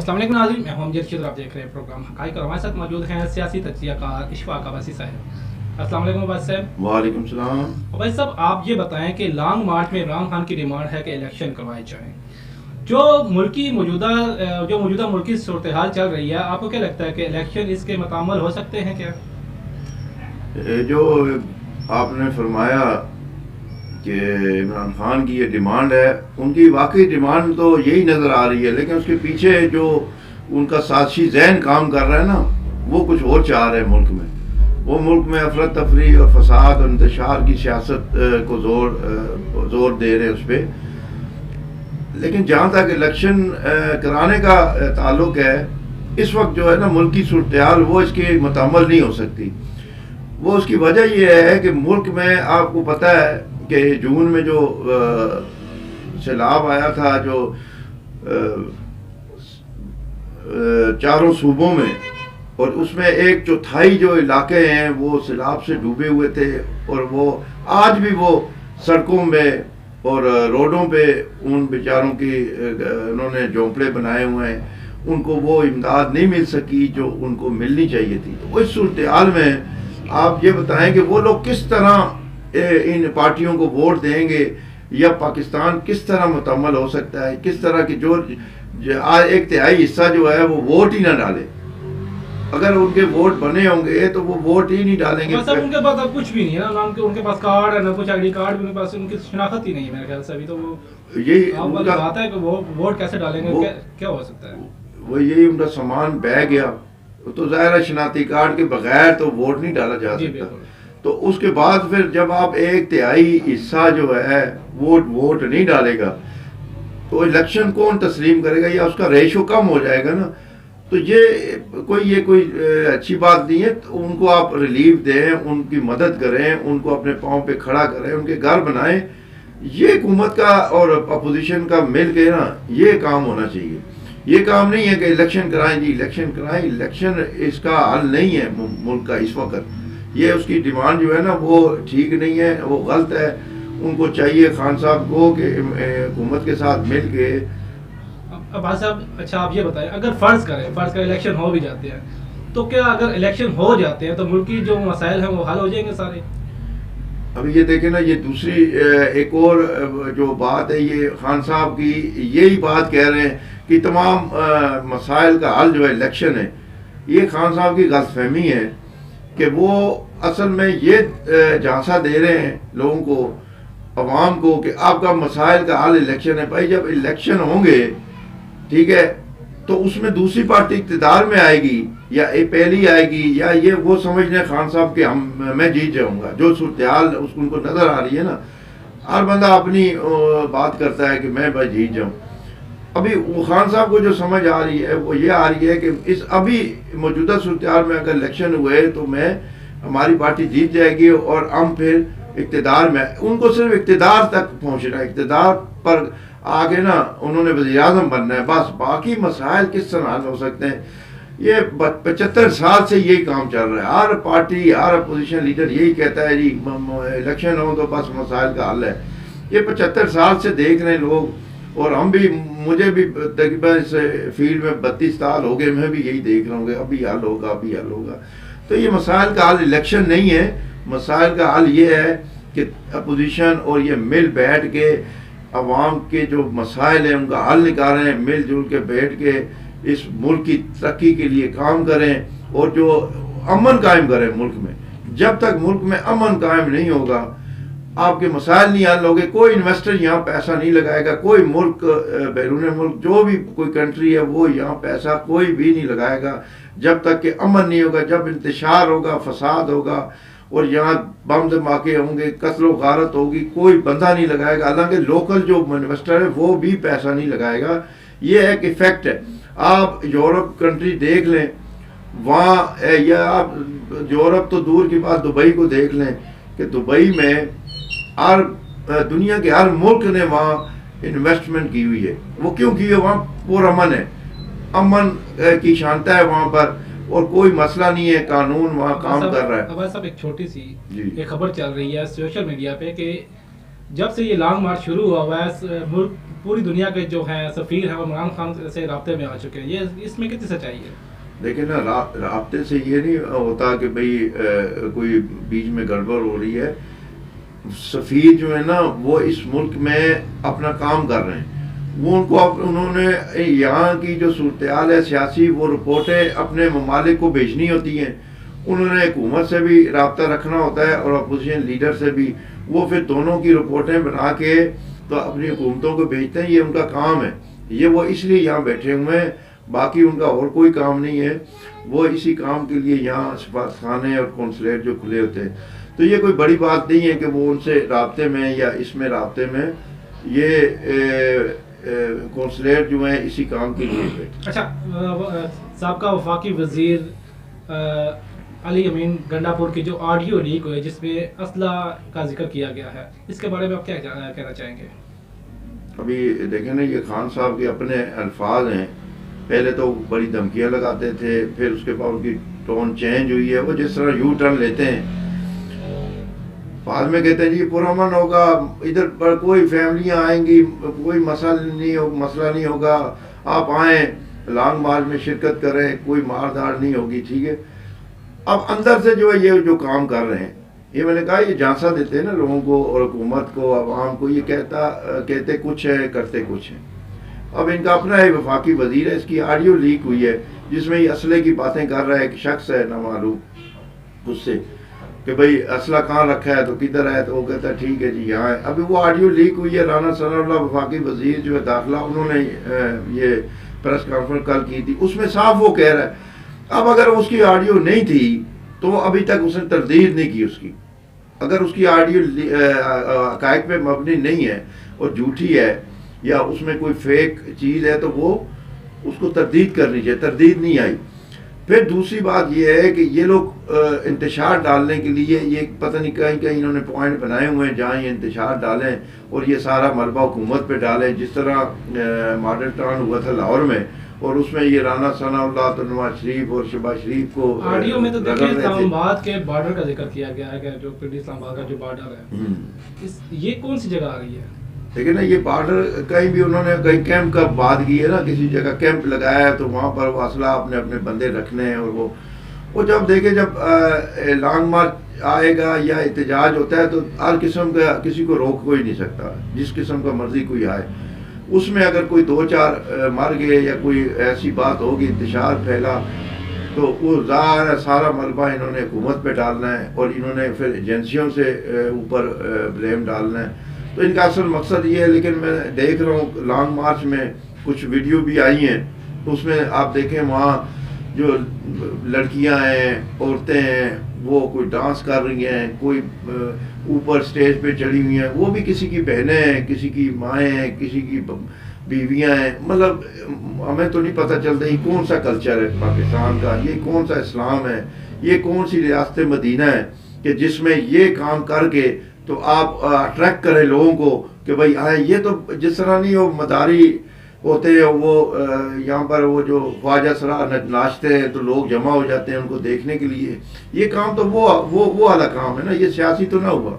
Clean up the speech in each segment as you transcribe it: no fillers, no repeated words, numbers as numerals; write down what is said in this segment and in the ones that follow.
अस्सलाम वालेकुम नाज़रीन, मैं हूं जर्शिद, आप देख रहे हैं प्रोग्राम हक़ाइक़ और हमारे साथ मौजूद हैं सियासी तज्ज़ियाकार इशफाक अब्बासी साहब। अस्सलाम वालेकुम अब्बासी साहब। वालेकुम सलाम। अब्बासी साहब, आप ये बताएं कि लॉन्ग मार्च में इमरान खान की डिमांड है कि इलेक्शन करवाए जाएं। जो मौजूदा मुल्की सूरत हाल चल रही है, आपको क्या लगता है कि इलेक्शन इसके मुताबिक हो सकते हैं क्या? जो आपने फरमाया कि इमरान खान की ये डिमांड है, उनकी वाकई डिमांड तो यही नज़र आ रही है, लेकिन उसके पीछे जो उनका साजिशी जहन काम कर रहा है ना, वो कुछ और चाह रहे हैं मुल्क में। वो मुल्क में अफरा तफरी और फसाद और इंतशार की सियासत को जोर दे रहे हैं उस पर। लेकिन जहाँ तक इलेक्शन कराने का ताल्लुक है, इस वक्त जो है ना मुल्क की सूरत हाल वो इसके मुताबिक नहीं हो सकती। वो उसकी वजह यह है कि मुल्क में आपको पता है कि जून में जो सैलाब आया था, जो चारों सूबों में, और उसमें एक चौथाई जो इलाके हैं वो सैलाब से डूबे हुए थे, और वो आज भी वो सड़कों में और रोडों पे उन बेचारों की उन्होंने झोंपड़े बनाए हुए हैं, उनको वो इमदाद नहीं मिल सकी जो उनको मिलनी चाहिए थी। तो इस सूरत हाल में आप ये बताएं कि वो लोग किस तरह इन पार्टियों को वोट देंगे, या पाकिस्तान किस तरह मुकम्मल हो सकता है, किस तरह की जो एक तिहाई हिस्सा जो है वो वोट ही ना डाले। अगर उनके वोट बने होंगे तो वो वोट ही नहीं डालेंगे। मतलब उनके पास अब कुछ भी नहीं है ना, नाम के उनके पास कार्ड है ना, कुछ आईडी कार्ड भी उनके पास, उनकी शनाख्त ही नहीं है मेरे ख्याल से अभी। तो वो यही उनका बात है कि वो वोट कैसे डालेंगे, क्या हो सकता है? वो यही उनका सामान बह गया, तो ज़ाहिर है शनाख्ती कार्ड के बगैर तो वोट नहीं डाला जा सकता। तो उसके बाद फिर जब आप एक तिहाई हिस्सा जो है वोट नहीं डालेगा, तो इलेक्शन कौन तस्लीम करेगा, या उसका रेशो कम हो जाएगा ना। तो ये कोई अच्छी बात नहीं है। तो उनको आप रिलीफ दें, उनकी मदद करें, उनको अपने पाँव पे खड़ा करें, उनके घर बनाएं। ये हुकूमत का और अपोजिशन का मिल के ना ये काम होना चाहिए। ये काम नहीं है कि इलेक्शन कराएं जी, इलेक्शन कराएं। इलेक्शन इसका हल नहीं है मुल्क का इस वक्त। ये उसकी डिमांड जो है ना वो ठीक नहीं है, वो गलत है। उनको चाहिए खान साहब को कि हुकूमत के साथ मिल के। अब साहब, अच्छा आप ये बताएं, अगर फ़र्ज़ करें इलेक्शन हो भी जाते हैं, तो क्या अगर इलेक्शन हो जाते हैं तो मुल्क की जो मसाइल हैं वो हल हो जाएंगे सारे? अभी ये देखें ना, ये दूसरी एक और जो बात है, ये खान साहब की यही बात कह रहे हैं कि तमाम मसाइल का हल जो है इलेक्शन है। ये खान साहब की गलतफहमी है कि वो असल में ये झांसा दे रहे हैं लोगों को, अवाम को, कि आपका मसाइल का हल इलेक्शन है। भाई जब इलेक्शन होंगे, ठीक है, तो उसमें दूसरी पार्टी इक़्तिदार में आएगी या पहली आएगी, या ये वो समझ लें खान साहब के मैं जीत जाऊंगा। जो सूरत हाल उनको नजर आ रही है ना, हर बंदा अपनी बात करता है कि मैं भाई जीत जाऊं। अभी वो खान साहब को जो समझ आ रही है वो ये आ रही है कि इस अभी मौजूदा सूरत हाल में अगर इलेक्शन हुए तो हमारी पार्टी जीत जाएगी और हम फिर इक़्तिदार में। उनको सिर्फ इक़्तिदार तक पहुंचना है, इक़्तिदार पर आगे ना उन्होंने वज़ीर आज़म बनना है, बस। बाकी मसाइल किस तरह हल हो सकते हैं, ये 75 साल से यही काम चल रहा है। हर पार्टी, हर अपोजिशन लीडर यही कहता है जी इलेक्शन हो तो बस मसाइल का हल है। ये 75 साल से देख रहे हैं लोग, और हम भी, मुझे भी तकरीबन इस फील्ड में 32 साल हो गए, मैं भी यही देख रहा हूँ कि अभी हल होगा, अभी हल होगा। तो ये मसाइल का हल इलेक्शन नहीं है। मसाइल का हल ये है कि अपोजिशन और ये मिल बैठ के अवाम के जो मसाइल हैं उनका हल निकालें, मिलजुल के बैठ के इस मुल्क की तरक्की के लिए काम करें, और जो अमन कायम करें मुल्क में। जब तक मुल्क में अमन कायम नहीं होगा, आपके मसाइल नहीं हल होंगे। कोई इन्वेस्टर यहाँ पैसा नहीं लगाएगा, कोई मुल्क बैरून मुल्क जो भी कोई कंट्री है वो यहाँ पैसा कोई भी नहीं लगाएगा जब तक कि अमन नहीं होगा। जब इंतशार होगा, फसाद होगा, और यहाँ बम धमाके होंगे, कत्लो गारत होगी, कोई बंदा नहीं लगाएगा। हालांकि लोकल जो इन्वेस्टर है वो भी पैसा नहीं लगाएगा। ये एक इफेक्ट है। आप यूरोप कंट्री देख लें, वहाँ, या आप यूरोप तो दूर की बात, दुबई को देख लें कि दुबई में हर दुनिया के हर मुल्क ने वहाँ इन्वेस्टमेंट की हुई है। वो क्यों की है? वहाँ पुरअमन है, अमन की शांता है वहाँ पर, और कोई मसला नहीं है, कानून वहाँ काम कर रहा है। अब सब एक छोटी सी एक खबर चल रही है सोशल मीडिया पे कि जब से ये लॉन्ग मार्च शुरू हुआ हुआ है, मुल्क पूरी दुनिया के जो हैं सफ़ीर हैं वो इमरान खान से राब्ते में आ चुके हैं, ये इसमें कितनी सच्चाई है? देखिए ना, राब्ते से ये नहीं होता कि भाई कोई बीच में गड़बड़ हो रही है। सफ़ीर जो है ना वो इस मुल्क में अपना काम कर रहे हैं, वो उन्होंने यहाँ की जो सूरत-ए-हाल है सियासी, वो रिपोर्टें अपने ममालिक को भेजनी होती हैं। उन्होंने हुकूमत से भी रब्ता रखना होता है और अपोजिशन लीडर से भी। वो फिर दोनों की रिपोर्टें बना के तो अपनी हुकूमतों को भेजते हैं, ये उनका काम है। ये वो इसलिए यहाँ बैठे हुए हैं, बाकी उनका और कोई काम नहीं है। वो इसी काम के लिए यहाँ सफारतखाने और कौंसलेट जो खुले होते हैं। तो ये कोई बड़ी बात नहीं है कि वो उनसे राब्ते में या इसमें राब्ते में, ये कौंसलेट जो है इसी काम के लिए बैठे। अच्छा, साबका वफाकी वजीर अली अमीन गंडापुर की जो ऑडियो लीक हुई जिसमें असला का जिक्र किया गया है, इसके बारे में आप क्या कहना चाहेंगे? अभी देखें ना, ये खान साहब के अपने अल्फाज हैं। पहले तो बड़ी धमकियां लगाते थे, फिर उसके बाद उनकी टोन चेंज हुई है। वो जिस तरह यू टर्न लेते हैं, बाद में कहते हैं जी पुरअमन होगा, इधर पर कोई फैमिलियां आएंगी, कोई मसला नहीं होगा, आप आए लॉन्ग मार्च में शिरकत करें, कोई मारधाड़ नहीं होगी, ठीक है। अब अंदर से जो है ये जो काम कर रहे हैं, ये मैंने कहा ये झांसा देते हैं ना लोगों को और हुकूमत को, अवाम को। ये कहते कुछ है, करते कुछ है। अब इनका अपना ही वफाकी वजीर है, इसकी ऑडियो लीक हुई है जिसमें ये असले की बातें कर रहा है। एक शख्स है ना मालूम उससे कि भाई असला कहाँ रखा है, तो किधर है, तो वो कहता है ठीक है जी यहाँ है। अभी वो ऑडियो लीक हुई है, राना सनाउल्लाह वफाकी वजीर जो है दाखिला, उन्होंने ये प्रेस कॉन्फ्रेंस कल की थी, उसमें साफ वो कह रहा है। अब अगर उसकी ऑडियो नहीं थी तो अभी तक उसने तरदीद नहीं की उसकी। अगर उसकी ऑडियो हक़ाइक़ पे मबनी नहीं है और झूठी है या उसमें कोई फेक चीज़ है तो वो उसको तरदीद करनी चाहिए, तरदीद नहीं आई। फिर दूसरी बात ये है कि ये लोग इंतशार डालने के लिए ये पता नहीं कहीं कहीं इन्होंने पॉइंट बनाए हुए हैं जहाँ ये इंतशार डालें और ये सारा मलबा हुकूमत पे डालें। जिस तरह मॉडल टाउन हुआ था लाहौर में, और उसमें ये राना सनाउल्लाह तो नवाज शरीफ और शहबाज शरीफ को ऑडियो में तो देखिए इस्लामाबाद के बॉर्डर का जिक्र किया गया है कि जो पिंडी इस्लामाबाद का जो बॉर्डर है, ये कौन सी जगह आ रही है? लेकिन ना ये बॉर्डर कहीं भी उन्होंने कहीं कैंप का बात की है ना, किसी जगह कैंप लगाया है तो वहाँ पर वो असला अपने अपने बंदे रखने हैं। और वो जब देखे जब लॉन्ग मार्च आएगा या एहतजाज होता है तो हर किस्म का किसी को रोक कोई नहीं सकता, जिस किस्म का मर्जी कोई आए। उसमें अगर कोई 2-4 मर गए या कोई ऐसी बात होगी, इंतशार फैला, तो वो ज़ाहिर है सारा मलबा इन्होंने हुकूमत पे डालना है और इन्होंने फिर एजेंसियों से ऊपर ब्लेम डालना है। तो इनका असल मकसद ये है। लेकिन मैं देख रहा हूँ लॉन्ग मार्च में कुछ वीडियो भी आई हैं, तो उसमें आप देखें वहाँ जो लड़कियाँ हैं, औरतें हैं, वो कोई डांस कर रही हैं, कोई ऊपर स्टेज पे चढ़ी हुई हैं, वो भी किसी की बहनें हैं, किसी की माएँ हैं, किसी की बीवियाँ हैं। मतलब हमें तो नहीं पता चलता ये कौन सा कल्चर है पाकिस्तान का, ये कौन सा इस्लाम है, ये कौन सी रियासत मदीना है कि जिसमें ये काम करके तो आप अट्रैक्ट करें लोगों को कि भाई आए। ये तो जिस तरह नहीं वो मदारी होते हैं, वो यहाँ पर वो जो ख्वाजा सरा नाचते हैं तो लोग जमा हो जाते हैं उनको देखने के लिए। ये काम तो वो वाला काम है ना, ये सियासी तो ना हुआ।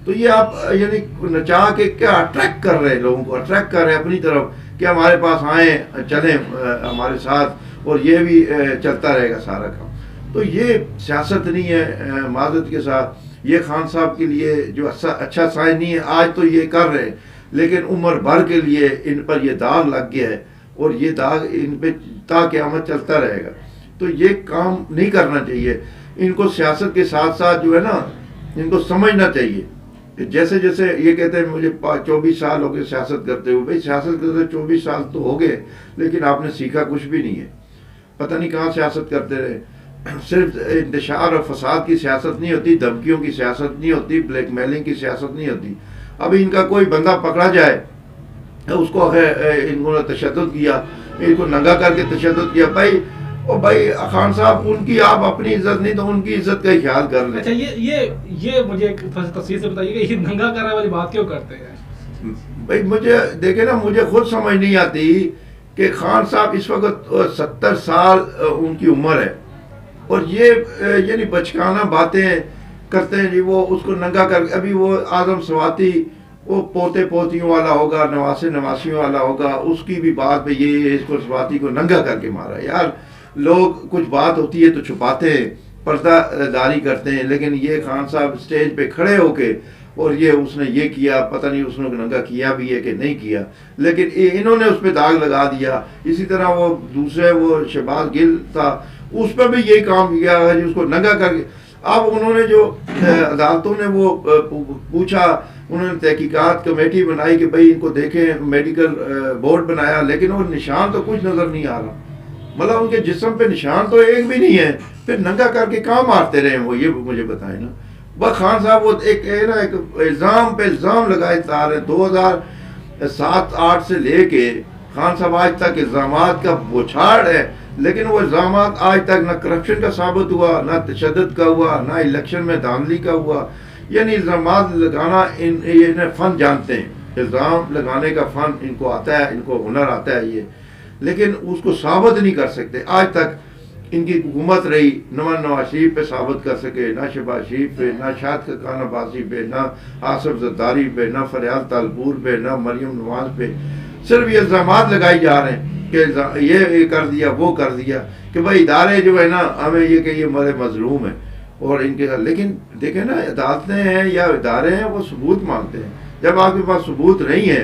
तो ये आप यानी नचा के क्या अट्रैक्ट कर रहे हैं लोगों को, अट्रैक्ट कर रहे हैं अपनी तरफ कि हमारे पास आए, चलें हमारे साथ, और ये भी चलता रहेगा सारा काम। तो ये सियासत नहीं है माजरत के साथ। ये खान साहब के लिए जो अच्छा साइन नहीं है। आज तो ये कर रहे हैं, लेकिन उम्र भर के लिए इन पर ये दाग लग गया है और ये दाग इन पे ता क़यामत चलता रहेगा। तो ये काम नहीं करना चाहिए। इनको सियासत के साथ साथ जो है ना, इनको समझना चाहिए कि जैसे जैसे ये कहते हैं मुझे 24 साल हो गए सियासत करते हुए। भाई सियासत करते 24 साल तो हो गए, लेकिन आपने सीखा कुछ भी नहीं है। पता नहीं कहाँ सियासत करते रहे। सिर्फ इंतशार और फसाद की सियासत नहीं होती, धमकियों की सियासत नहीं होती, ब्लैकमेलिंग की सियासत नहीं होती। अभी इनका कोई बंदा पकड़ा जाए तो उसको इन्होंने तशद्दुद किया, इनको नंगा करके तशद्दुद किया। भाई खान साहब, उनकी आप अपनी इज्जत नहीं तो उनकी इज्जत का ही ख्याल कर लें। अच्छा, ये मुझे तफसील से बताइए कि ये नंगा करने वाली बात क्यों करते हैं? भाई मुझे देखे ना, मुझे खुद समझ नहीं आती कि खान साहब इस वक्त 70 साल उनकी उम्र है और ये यानी बचकाना बातें करते हैं जी। वो उसको नंगा कर, अभी वो आजम सवाती वो पोते पोतियों वाला होगा, नवासे नवासियों वाला होगा, उसकी भी बात पे ये इसको स्वाति को नंगा करके मारा। यार लोग कुछ बात होती है तो छुपाते हैं, पर्दादारी करते हैं, लेकिन ये खान साहब स्टेज पे खड़े होके और ये उसने ये किया, पता नहीं उसने नंगा किया भी है कि नहीं किया, लेकिन इन्होंने उस पर दाग लगा दिया। इसी तरह वो दूसरे वो शहबाज गिल था, उस पर भी यही काम किया है, उसको नंगा करके। अब उन्होंने जो अदालतों ने वो पूछा, उन्होंने तहकीकात कमेटी बनाई कि भाई इनको देखें, मेडिकल बोर्ड बनाया, लेकिन वो निशान तो कुछ नज़र नहीं आ रहा, मतलब उनके जिस्म पे निशान तो एक भी नहीं है, फिर नंगा करके कहाँ मारते रहे वो, ये मुझे बताए ना। बस खान साहब वो एक इल्ज़ाम पे इल्ज़ाम लगाए जा रहे हैं, 2007-8 से लेके खान साहब आज तक इल्ज़ामात का बौछार है, लेकिन वो इल्ज़ामात आज तक ना करप्शन का साबित हुआ, ना तशद्दुद का हुआ, ना इलेक्शन में धांधली का हुआ। यानी इल्ज़ामात लगाना इन्हें फ़न जानते हैं, इल्ज़ाम लगाने का फ़न इनको आता है, इनको हुनर आता है ये, लेकिन उसको साबित नहीं कर सकते। आज तक इनकी हुकूमत रही, नवाज शरीफ पे साबित कर सके, ना शहबाज शरीफ पे, ना शाद खान अब्बासी पे, ना आसिफ जरदारी पे, ना फरियाद तालपुर पे, ना मरियम नवाज पे। सिर्फ ये इल्ज़ामात लगाए जा रहे हैं कि ये कर दिया, वो कर दिया, कि भाई इदारे जो है ना हमें ये कि ये हमारे मजलूम है और इनके साथ। लेकिन देखें ना, अदालतें हैं या इदारे हैं, वो सबूत मांगते हैं। जब आपके पास सबूत नहीं है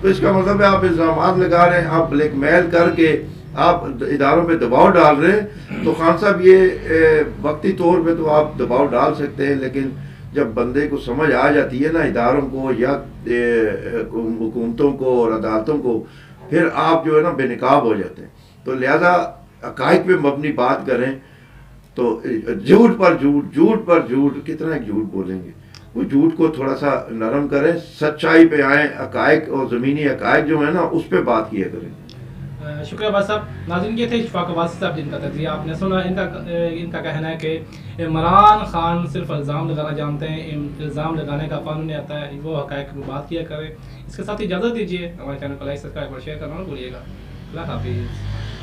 तो इसका मतलब है आप इल्ज़ामात लगा रहे हैं, आप ब्लैकमेल करके आप इदारों पे दबाव डाल रहे हैं। तो खान साहब ये वक्ती तौर पे तो आप दबाव डाल सकते हैं, लेकिन जब बंदे को समझ आ जाती है ना इदारों को या हुकूमतों को और अदालतों को, फिर आप जो है ना बेनकाब हो जाते हैं। तो लिहाजा हक़ाइक़ पे मबनी बात करें, तो झूठ पर झूठ, झूठ पर झूठ, कितना झूठ बोलेंगे। वो झूठ को थोड़ा सा नरम करें, सच्चाई पे आएँ, हक़ाइक़ और ज़मीनी हक़ाइक़ जो है ना उस पर बात किया करें। शुक्रिया अब्बास साहब। नाज़रीन, ये थे इशफाक अब्बासी साहब जिनका तज़किया आपने सुना। इनका कहना है कि इमरान खान सिर्फ इल्ज़ाम लगाना जानते हैं, इल्ज़ाम लगाने का फ़न नहीं आता है, वो हक़ाइक़ में बात किया करें। इसके साथ ही इजाज़त दीजिए, हमारे चैनल को लाइक, सब्सक्राइब और शेयर करना ना भूलिएगा। अल्लाह हाफ़िज़।